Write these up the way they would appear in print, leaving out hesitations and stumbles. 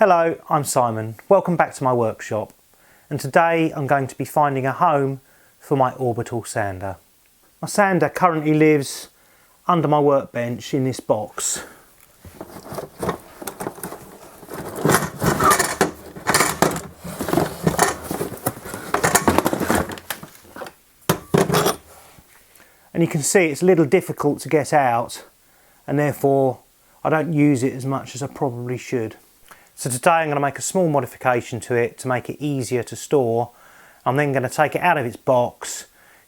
Hello, I'm Simon. Welcome back to my workshop, and today I'm going to be finding a home for my Orbital sander. My sander currently lives under my workbench in this box. And you can see it's a little difficult to get out, and therefore I don't use it as much as I probably should. So today I'm going to make a small modification to it to make it easier to store. I'm then going to take it out of its box,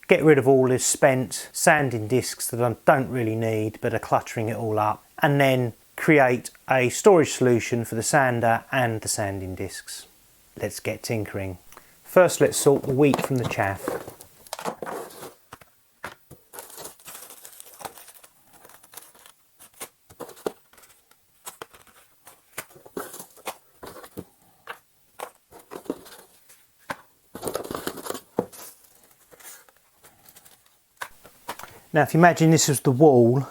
get rid of all this spent sanding discs that I don't really need but are cluttering it all up, and then create a storage solution for the sander and the sanding discs. Let's get tinkering. First, let's sort the wheat from the chaff. Now if you imagine this was the wall,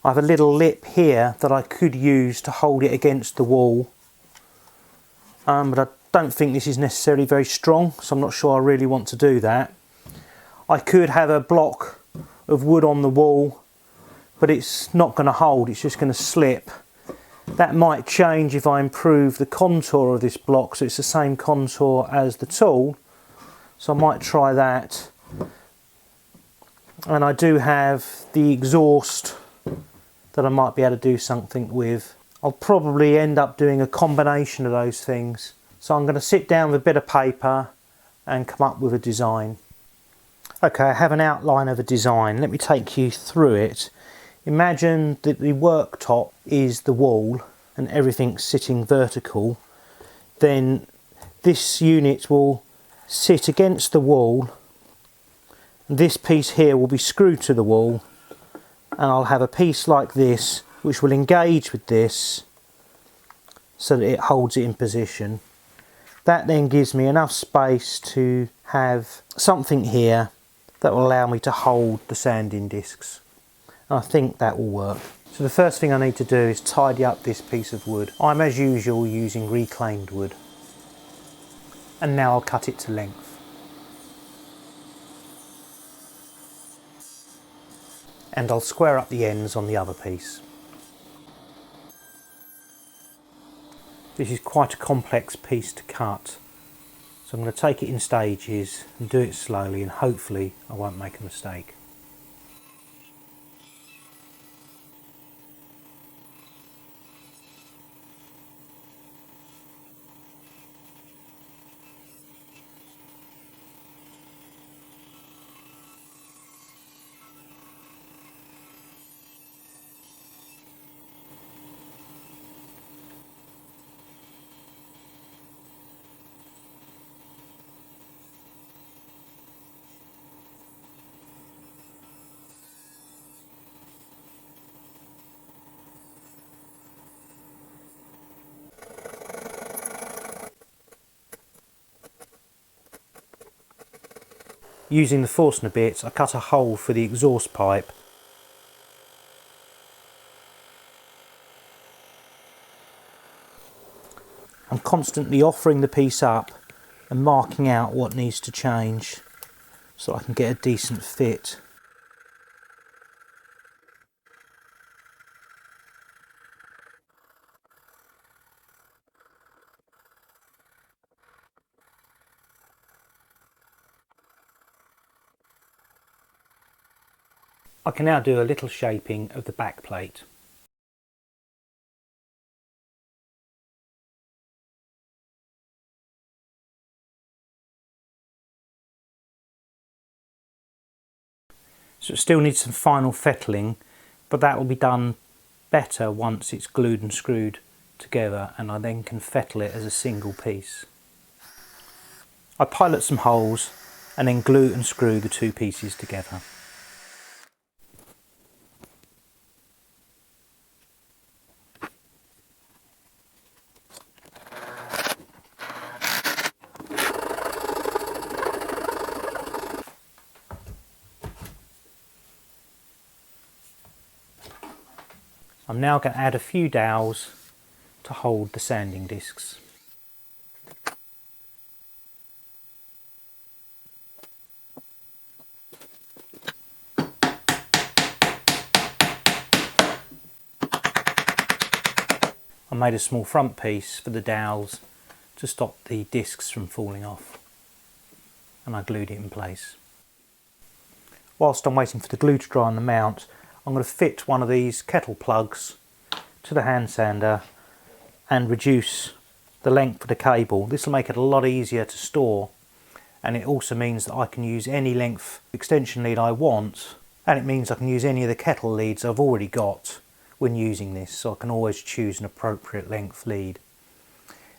I have a little lip here that I could use to hold it against the wall, but I don't think this is necessarily very strong, so I'm not sure I really want to do that. I could have a block of wood on the wall, but it's not going to hold, it's just going to slip. That might change if I improve the contour of this block so it's the same contour as the tool, so I might try that. And I do have the exhaust that I might be able to do something with. I'll probably end up doing a combination of those things. So I'm going to sit down with a bit of paper and come up with a design. Okay, I have an outline of a design. Let me take you through it. Imagine that the worktop is the wall and everything's sitting vertical. Then this unit will sit against the wall. This piece here will be screwed to the wall, and I'll have a piece like this which will engage with this so that it holds it in position. That then gives me enough space to have something here that will allow me to hold the sanding discs. And I think that will work. So the first thing I need to do is tidy up this piece of wood. I'm as usual using reclaimed wood. And now I'll cut it to length. And I'll square up the ends on the other piece. This is quite a complex piece to cut, so I'm going to take it in stages and do it slowly, and hopefully I won't make a mistake. Using the Forstner bits, I cut a hole for the exhaust pipe. I'm constantly offering the piece up and marking out what needs to change so I can get a decent fit. I can now do a little shaping of the back plate. So it still needs some final fettling, but that will be done better once it's glued and screwed together, and I then can fettle it as a single piece. I pilot some holes and then glue and screw the two pieces together. I'm now going to add a few dowels to hold the sanding discs. I made a small front piece for the dowels to stop the discs from falling off, and I glued it in place. Whilst I'm waiting for the glue to dry on the mount, I'm going to fit one of these kettle plugs to the hand sander and reduce the length of the cable. This will make it a lot easier to store, and it also means that I can use any length extension lead I want, and it means I can use any of the kettle leads I've already got when using this, so I can always choose an appropriate length lead.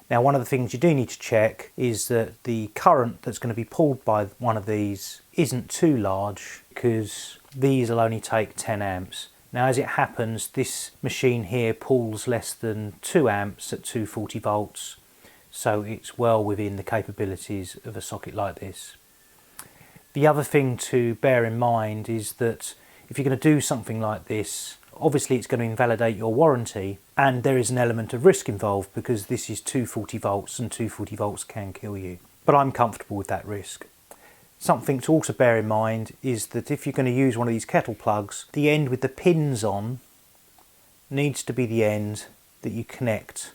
Now, one of the things you do need to check is that the current that's going to be pulled by one of these isn't too large, because these will only take 10 amps. Now, as it happens, this machine here pulls less than 2 amps at 240 volts, so it's well within the capabilities of a socket like this. The other thing to bear in mind is that if you're going to do something like this, obviously it's going to invalidate your warranty, and there is an element of risk involved because this is 240 volts and 240 volts can kill you. But I'm comfortable with that risk. Something to also bear in mind is that if you're going to use one of these kettle plugs, the end with the pins on needs to be the end that you connect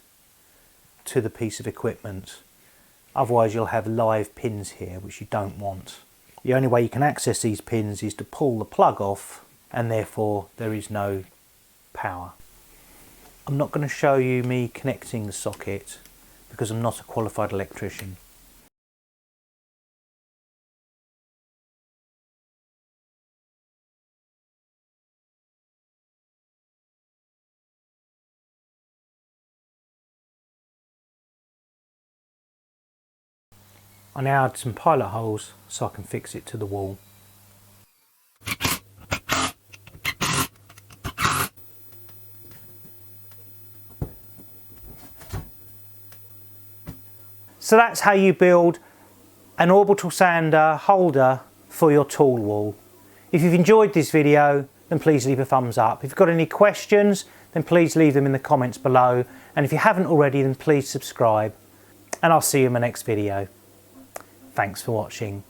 to the piece of equipment. Otherwise you'll have live pins here, which you don't want. The only way you can access these pins is to pull the plug off, and therefore there is no power. I'm not going to show you me connecting the socket because I'm not a qualified electrician. I now add some pilot holes so I can fix it to the wall. So that's how you build an orbital sander holder for your tool wall. If you've enjoyed this video, then please leave a thumbs up. If you've got any questions, then please leave them in the comments below. And if you haven't already, then please subscribe. And I'll see you in my next video. Thanks for watching.